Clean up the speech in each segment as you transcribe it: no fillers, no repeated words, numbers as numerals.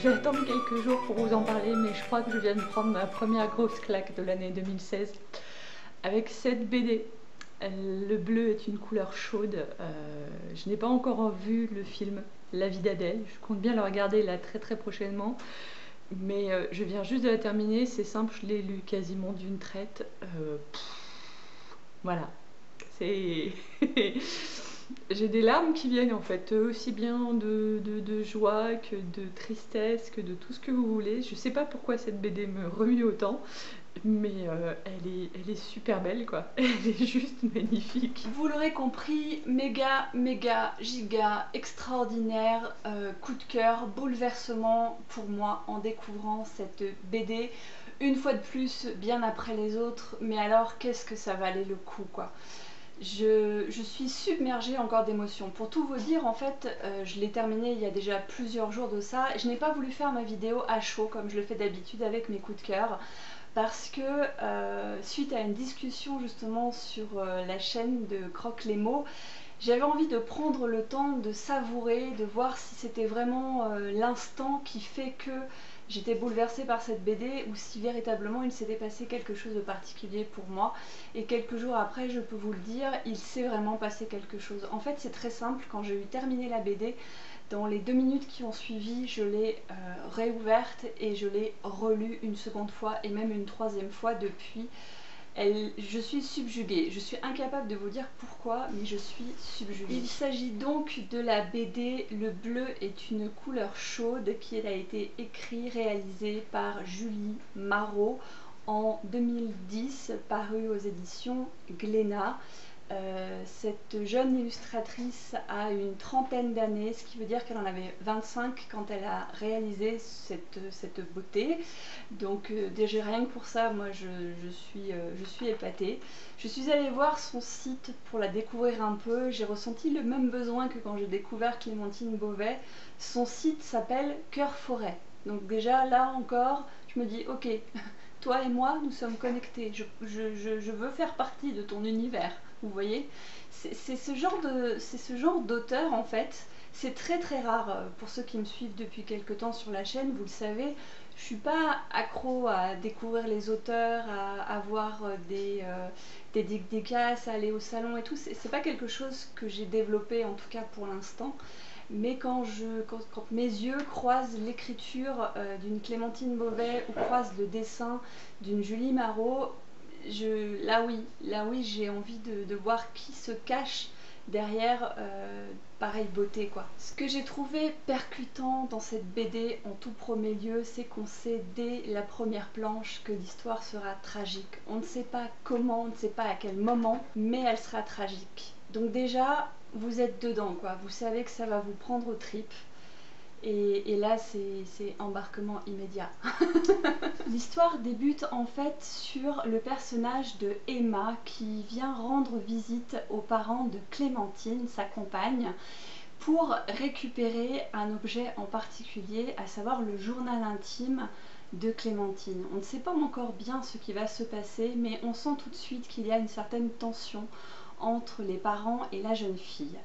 Je vais attendre quelques jours pour vous en parler, mais je crois que je viens de prendre ma première grosse claque de l'année 2016 avec cette BD. Le bleu est une couleur chaude. Je n'ai pas encore vu le film La vie d'Adèle. Je compte bien le regarder là très prochainement. Mais je viens juste de la terminer. C'est simple, je l'ai lu quasiment d'une traite. Voilà. C'est... J'ai des larmes qui viennent en fait, aussi bien de joie que de tristesse, que de tout ce que vous voulez. Je sais pas pourquoi cette BD me remue autant, mais elle est super belle quoi. Elle est juste magnifique. Vous l'aurez compris, méga, giga, extraordinaire, coup de cœur, bouleversement pour moi en découvrant cette BD. Une fois de plus, bien après les autres, mais alors qu'est-ce que ça valait le coup quoi. Je suis submergée encore d'émotions. Pour tout vous dire, en fait, je l'ai terminé il y a déjà plusieurs jours de ça. Je n'ai pas voulu faire ma vidéo à chaud comme je le fais d'habitude avec mes coups de cœur. Parce que suite à une discussion justement sur la chaîne de Croque les mots, j'avais envie de prendre le temps de savourer, de voir si c'était vraiment l'instant qui fait que j'étais bouleversée par cette BD ou si véritablement il s'était passé quelque chose de particulier pour moi. Et quelques jours après, je peux vous le dire, il s'est vraiment passé quelque chose. En fait, c'est très simple, quand j'ai eu terminé la BD, dans les 2 minutes qui ont suivi, je l'ai réouverte et je l'ai relue une seconde fois et même une troisième fois depuis. Je suis subjuguée, je suis incapable de vous dire pourquoi, mais je suis subjuguée. Il s'agit donc de la BD Le bleu est une couleur chaude qui a été écrit, réalisé par Julie Marot en 2010, paru aux éditions Glénat. Cette jeune illustratrice a une trentaine d'années, ce qui veut dire qu'elle en avait 25 quand elle a réalisé cette beauté. Donc déjà rien que pour ça, moi je suis épatée. Je suis allée voir son site pour la découvrir un peu. J'ai ressenti le même besoin que quand j'ai découvert Clémentine Beauvais. Son site s'appelle Cœur Forêt. Donc déjà là encore, je me dis ok, toi et moi nous sommes connectés. Je veux faire partie de ton univers. Vous voyez, c'est ce genre d'auteur en fait. C'est très rare pour ceux qui me suivent depuis quelque temps sur la chaîne, vous le savez. Je suis pas accro à découvrir les auteurs, à avoir des dédicaces, à aller au salon et tout. C'est pas quelque chose que j'ai développé en tout cas pour l'instant. Mais quand mes yeux croisent l'écriture d'une Clémentine Beauvais ou croisent le dessin d'une Julie Marot, là oui, j'ai envie de voir qui se cache derrière pareille beauté quoi. Ce que j'ai trouvé percutant dans cette BD en tout premier lieu, c'est qu'on sait dès la première planche que l'histoire sera tragique. On ne sait pas comment, on ne sait pas à quel moment, mais elle sera tragique. Donc déjà, vous êtes dedans quoi, vous savez que ça va vous prendre aux tripes. Et là, c'est embarquement immédiat. L'histoire débute en fait sur le personnage de Emma qui vient rendre visite aux parents de Clémentine, sa compagne, pour récupérer un objet en particulier, à savoir le journal intime de Clémentine. On ne sait pas encore bien ce qui va se passer, mais on sent tout de suite qu'il y a une certaine tension entre les parents et la jeune fille.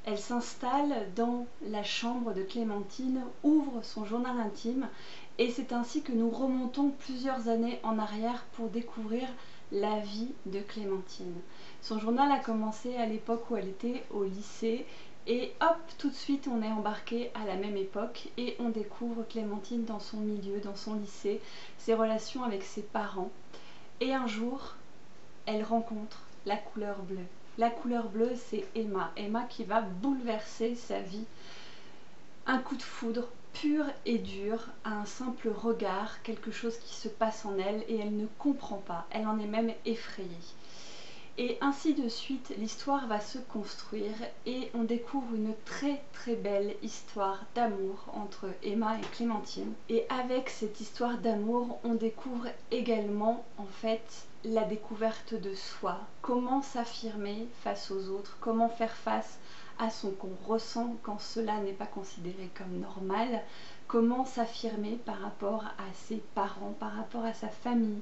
Elle s'installe dans la chambre de Clémentine, ouvre son journal intime et c'est ainsi que nous remontons plusieurs années en arrière pour découvrir la vie de Clémentine. Son journal a commencé à l'époque où elle était au lycée et hop, tout de suite on est embarqué à la même époque et on découvre Clémentine dans son milieu, dans son lycée, ses relations avec ses parents. Et un jour, elle rencontre la couleur bleue. La couleur bleue, c'est Emma. Emma qui va bouleverser sa vie. Un coup de foudre pur et dur, à un simple regard, quelque chose qui se passe en elle et elle ne comprend pas. Elle en est même effrayée. Et ainsi de suite, l'histoire va se construire et on découvre une très belle histoire d'amour entre Emma et Clémentine. Et avec cette histoire d'amour, on découvre également en fait la découverte de soi, comment s'affirmer face aux autres, comment faire face à ce qu'on ressent quand cela n'est pas considéré comme normal, comment s'affirmer par rapport à ses parents, par rapport à sa famille,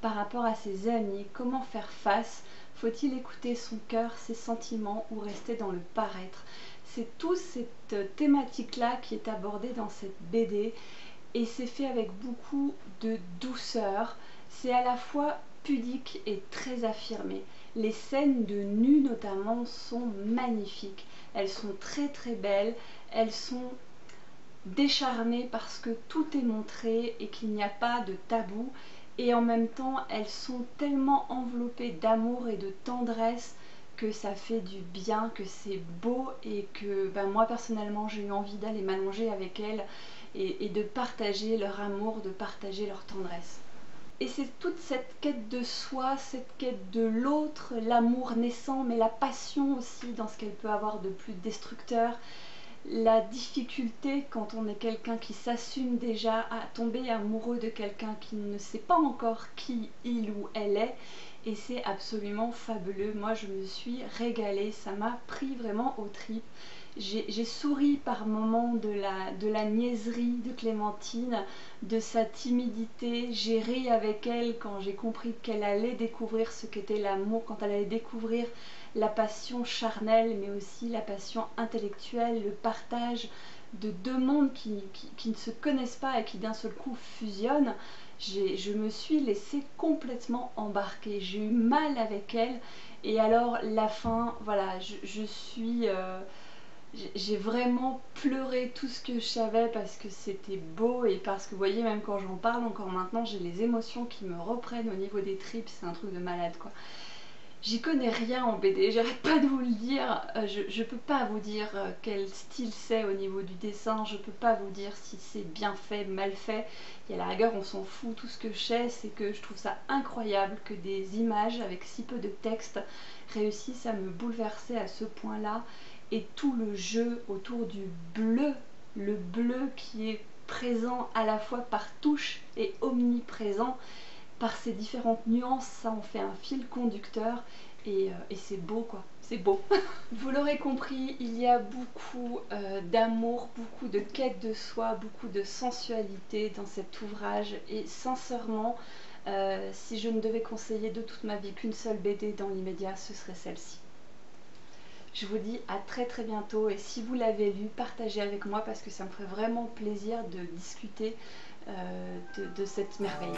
par rapport à ses amis, comment faire face, faut-il écouter son cœur, ses sentiments ou rester dans le paraître. C'est toute cette thématique-là qui est abordée dans cette BD et c'est fait avec beaucoup de douceur. C'est à la fois pudique et très affirmé. Les scènes de nu notamment sont magnifiques. Elles sont très très belles, elles sont décharnées parce que tout est montré et qu'il n'y a pas de tabou, et en même temps elles sont tellement enveloppées d'amour et de tendresse que ça fait du bien, que c'est beau, et que moi personnellement j'ai eu envie d'aller m'allonger avec elles et de partager leur amour, de partager leur tendresse. Et c'est toute cette quête de soi, cette quête de l'autre, l'amour naissant, mais la passion aussi dans ce qu'elle peut avoir de plus destructeur, la difficulté quand on est quelqu'un qui s'assume déjà à tomber amoureux de quelqu'un qui ne sait pas encore qui il ou elle est, et c'est absolument fabuleux. Moi je me suis régalée, ça m'a pris vraiment aux tripes. J'ai souri par moments de la niaiserie de Clémentine, de sa timidité. J'ai ri avec elle quand j'ai compris qu'elle allait découvrir ce qu'était l'amour, quand elle allait découvrir la passion charnelle, mais aussi la passion intellectuelle, le partage de deux mondes qui ne se connaissent pas et qui d'un seul coup fusionnent. Je me suis laissée complètement embarquer, j'ai eu mal avec elle, et alors la fin, voilà, j'ai vraiment pleuré tout ce que je savais parce que c'était beau, et parce que vous voyez, même quand j'en parle encore maintenant, j'ai les émotions qui me reprennent au niveau des tripes, c'est un truc de malade quoi. J'y connais rien en BD, j'arrête pas de vous le dire, je peux pas vous dire quel style c'est au niveau du dessin, je peux pas vous dire si c'est bien fait, mal fait, et à la rigueur on s'en fout. Tout ce que je sais, c'est que je trouve ça incroyable que des images avec si peu de texte réussissent à me bouleverser à ce point là, et tout le jeu autour du bleu, le bleu qui est présent à la fois par touche et omniprésent, par ces différentes nuances, ça en fait un fil conducteur, et c'est beau quoi, c'est beau. Vous l'aurez compris, il y a beaucoup d'amour, beaucoup de quête de soi, beaucoup de sensualité dans cet ouvrage, et sincèrement, si je ne devais conseiller de toute ma vie qu'une seule BD dans l'immédiat, ce serait celle-ci. Je vous dis à très très bientôt, et si vous l'avez lu, partagez avec moi parce que ça me ferait vraiment plaisir de discuter de cette merveille.